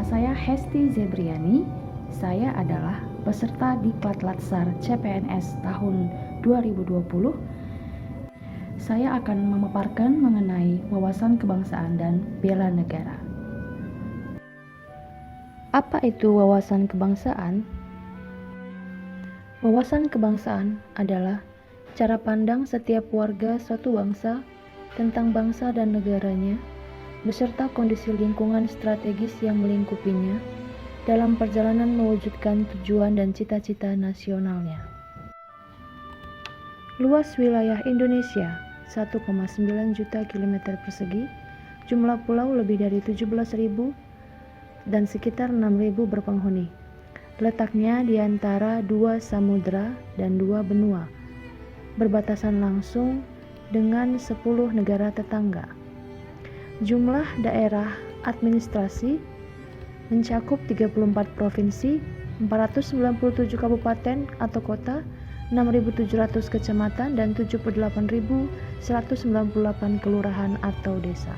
Nama saya Hesti Zebriani. Saya adalah peserta Diklat Latsar CPNS tahun 2020. Saya akan memaparkan mengenai wawasan kebangsaan dan bela negara. Apa itu wawasan kebangsaan? Wawasan kebangsaan adalah cara pandang setiap warga suatu bangsa tentang bangsa dan negaranya, beserta kondisi lingkungan strategis yang melingkupinya dalam perjalanan mewujudkan tujuan dan cita-cita nasionalnya. Luas wilayah Indonesia 1,9 juta kilometer persegi, jumlah pulau lebih dari 17.000 dan sekitar 6.000 berpenghuni. Letaknya di antara 2 samudra dan 2 benua, berbatasan langsung dengan 10 negara tetangga. Jumlah daerah administrasi mencakup 34 provinsi, 497 kabupaten atau kota, 6.700 kecamatan, dan 78.198 kelurahan atau desa.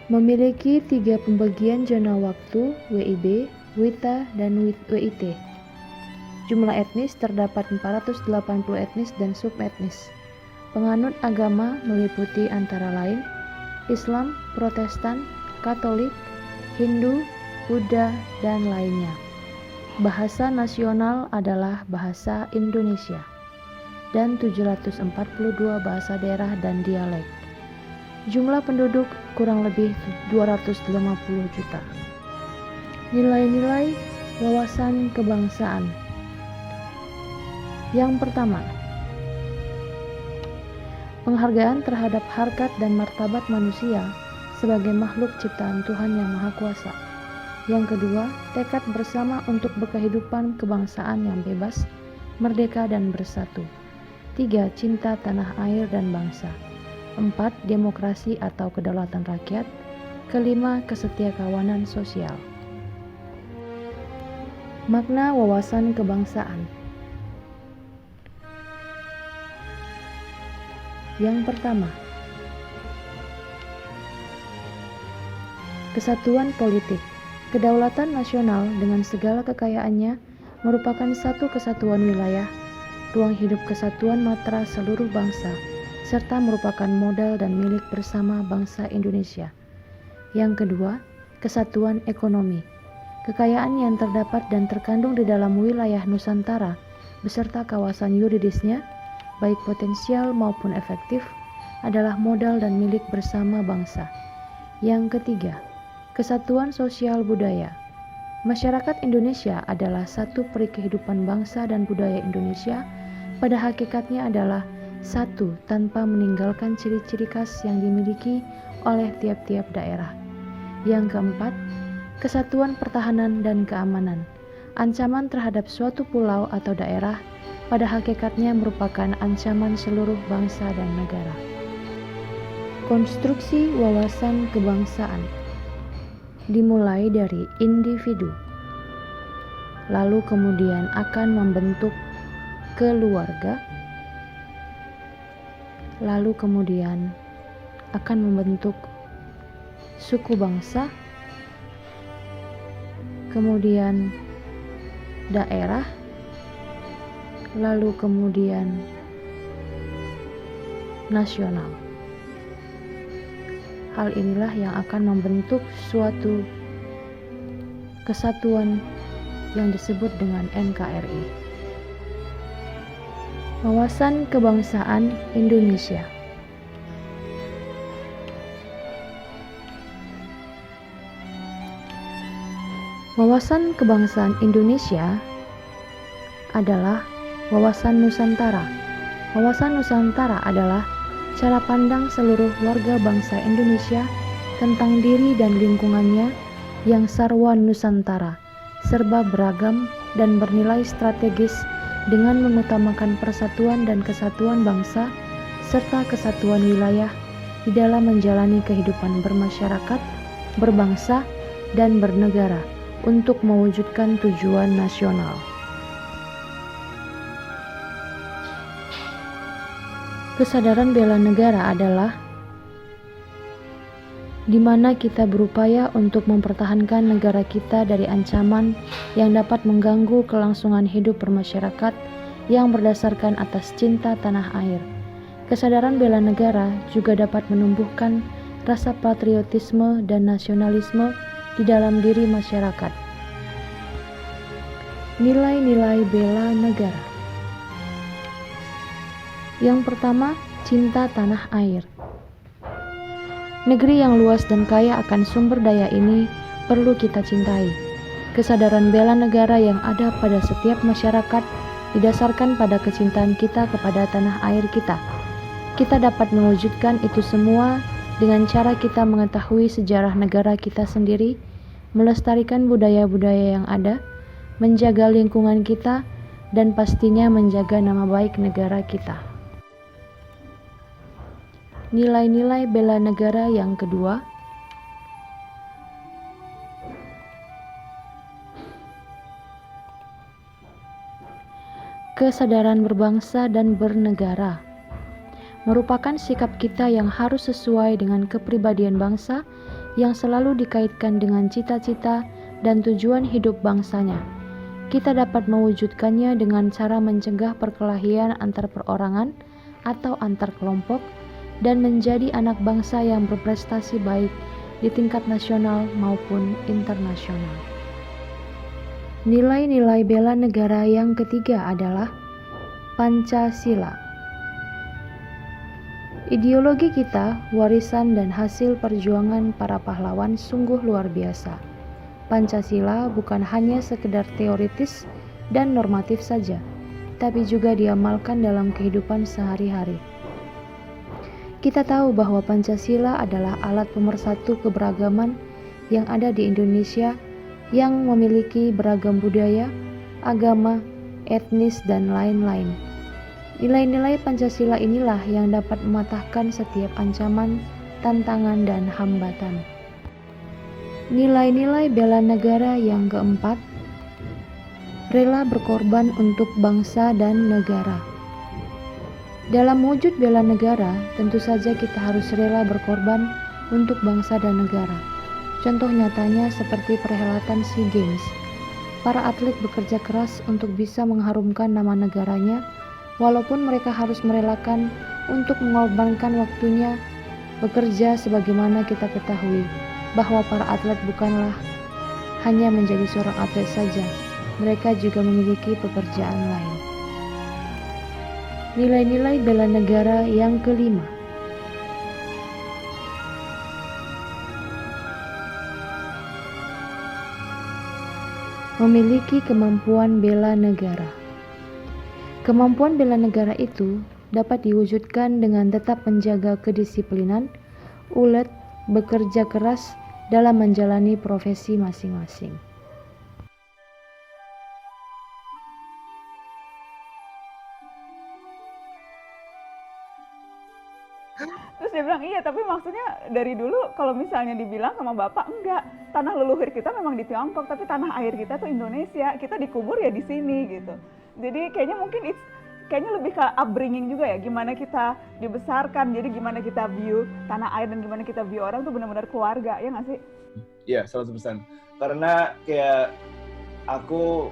Memiliki 3 pembagian zona waktu, WIB, WITA, dan WIT. Jumlah etnis terdapat 480 etnis dan subetnis. Penganut agama meliputi antara lain Islam, Protestan, Katolik, Hindu, Buddha, dan lainnya. Bahasa nasional adalah bahasa Indonesia dan 742 bahasa daerah dan dialek. Jumlah penduduk kurang lebih 250 juta. Nilai-nilai wawasan kebangsaan. Yang pertama, penghargaan terhadap harkat dan martabat manusia sebagai makhluk ciptaan Tuhan Yang Maha Kuasa. Yang kedua, tekad bersama untuk berkehidupan kebangsaan yang bebas, merdeka, dan bersatu. 3. Cinta tanah air dan bangsa. 4. Demokrasi atau kedaulatan rakyat. 5. Kesetiakawanan sosial. Makna wawasan kebangsaan. Yang pertama, kesatuan politik. Kedaulatan nasional dengan segala kekayaannya merupakan satu kesatuan wilayah, ruang hidup kesatuan matra seluruh bangsa, serta merupakan modal dan milik bersama bangsa Indonesia. Yang kedua, kesatuan ekonomi. Kekayaan yang terdapat dan terkandung di dalam wilayah Nusantara beserta kawasan yuridisnya, baik potensial maupun efektif, adalah modal dan milik bersama bangsa. Yang ketiga, kesatuan sosial budaya. Masyarakat Indonesia adalah satu peri kehidupan bangsa dan budaya Indonesia, pada hakikatnya adalah satu tanpa meninggalkan ciri-ciri khas yang dimiliki oleh tiap-tiap daerah. Yang keempat, kesatuan pertahanan dan keamanan. Ancaman terhadap suatu pulau atau daerah pada hakikatnya merupakan ancaman seluruh bangsa dan negara. Konstruksi wawasan kebangsaan dimulai dari individu, lalu kemudian akan membentuk keluarga, lalu kemudian akan membentuk suku bangsa, kemudian daerah, lalu kemudian nasional. Hal inilah yang akan membentuk suatu kesatuan yang disebut dengan NKRI. Wawasan kebangsaan Indonesia. Wawasan kebangsaan Indonesia adalah wawasan Nusantara. Wawasan Nusantara adalah cara pandang seluruh warga bangsa Indonesia tentang diri dan lingkungannya yang sarwa Nusantara, serba beragam dan bernilai strategis dengan mengutamakan persatuan dan kesatuan bangsa serta kesatuan wilayah di dalam menjalani kehidupan bermasyarakat, berbangsa, dan bernegara untuk mewujudkan tujuan nasional. Kesadaran bela negara adalah di mana kita berupaya untuk mempertahankan negara kita dari ancaman yang dapat mengganggu kelangsungan hidup bermasyarakat yang berdasarkan atas cinta tanah air. Kesadaran bela negara juga dapat menumbuhkan rasa patriotisme dan nasionalisme di dalam diri masyarakat. Nilai-nilai bela negara. Yang pertama, cinta tanah air. Negeri yang luas dan kaya akan sumber daya ini perlu kita cintai. Kesadaran bela negara yang ada pada setiap masyarakat didasarkan pada kecintaan kita kepada tanah air kita. Kita dapat mewujudkan itu semua dengan cara kita mengetahui sejarah negara kita sendiri, melestarikan budaya-budaya yang ada, menjaga lingkungan kita, dan pastinya menjaga nama baik negara kita. Nilai-nilai bela negara yang kedua, kesadaran berbangsa dan bernegara merupakan sikap kita yang harus sesuai dengan kepribadian bangsa yang selalu dikaitkan dengan cita-cita dan tujuan hidup bangsanya. Kita dapat mewujudkannya dengan cara mencegah perkelahian antar perorangan atau antar kelompok dan menjadi anak bangsa yang berprestasi baik di tingkat nasional maupun internasional. Nilai-nilai bela negara yang ketiga adalah Pancasila. Ideologi kita, warisan dan hasil perjuangan para pahlawan sungguh luar biasa. Pancasila bukan hanya sekedar teoritis dan normatif saja, tapi juga diamalkan dalam kehidupan sehari-hari. Kita tahu bahwa Pancasila adalah alat pemersatu keberagaman yang ada di Indonesia yang memiliki beragam budaya, agama, etnis, dan lain-lain. Nilai-nilai Pancasila inilah yang dapat mematahkan setiap ancaman, tantangan, dan hambatan. Nilai-nilai bela negara yang keempat, rela berkorban untuk bangsa dan negara. Dalam wujud bela negara, tentu saja kita harus rela berkorban untuk bangsa dan negara. Contoh nyatanya seperti perhelatan SEA Games. Para atlet bekerja keras untuk bisa mengharumkan nama negaranya, walaupun mereka harus merelakan untuk mengorbankan waktunya bekerja. Sebagaimana kita ketahui bahwa para atlet bukanlah hanya menjadi seorang atlet saja, mereka juga memiliki pekerjaan lain. Nilai-nilai bela negara yang kelima, memiliki kemampuan bela negara. Kemampuan bela negara itu dapat diwujudkan dengan tetap menjaga kedisiplinan, ulet, bekerja keras dalam menjalani profesi masing-masing. Terus dia bilang, iya tapi maksudnya dari dulu kalau misalnya dibilang sama bapak, enggak, tanah leluhur kita memang di Tiongkok, tapi tanah air kita tuh Indonesia, kita dikubur ya di sini gitu. Jadi kayaknya mungkin kayaknya lebih ke upbringing juga ya, gimana kita dibesarkan, jadi gimana kita view tanah air dan gimana kita view orang tuh benar-benar keluarga, ya nggak sih? Iya, 100%. Karena kayak aku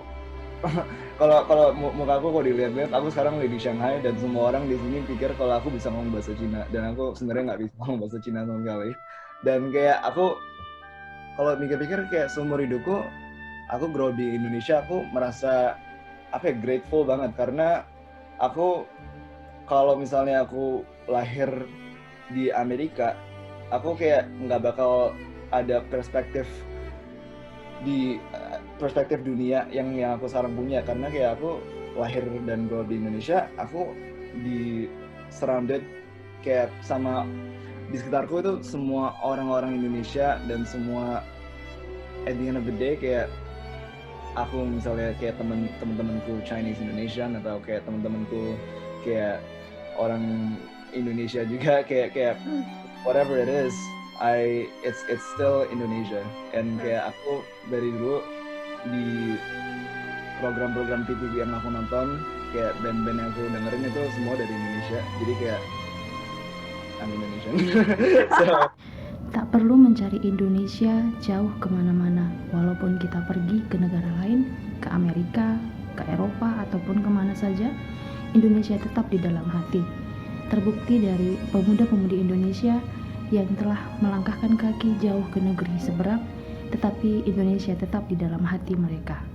kalau muka aku kalau dilihat-lihat, aku sekarang lagi di Shanghai dan semua orang di sini pikir kalau aku bisa ngomong bahasa Cina, dan aku sebenarnya nggak bisa ngomong bahasa Cina sama sekali. Dan kayak aku kalau mikir-pikir kayak seumur hidupku aku grow di Indonesia, aku merasa grateful banget karena aku kalau misalnya aku lahir di Amerika, aku kayak nggak bakal ada perspektif dunia yang aku sekarang punya, karena kayak aku lahir dan grow di Indonesia, aku di surrounded kayak sama di sekitarku itu semua orang-orang Indonesia, dan semua at the end of the day kayak aku misalnya kayak teman-temanku Chinese Indonesian atau kayak teman-temanku kayak orang Indonesia juga kayak whatever it is, it's still Indonesia. And kayak aku dari dulu di program-program TV yang aku nonton, kayak band-band yang aku dengerin itu semua dari Indonesia. Jadi kayak I'm Indonesian. So, Tak perlu mencari Indonesia jauh kemana-mana, walaupun kita pergi ke negara lain, ke Amerika, ke Eropa, ataupun kemana saja, Indonesia tetap di dalam hati. Terbukti dari pemuda-pemudi Indonesia yang telah melangkahkan kaki jauh ke negeri seberang, tetapi Indonesia tetap di dalam hati mereka.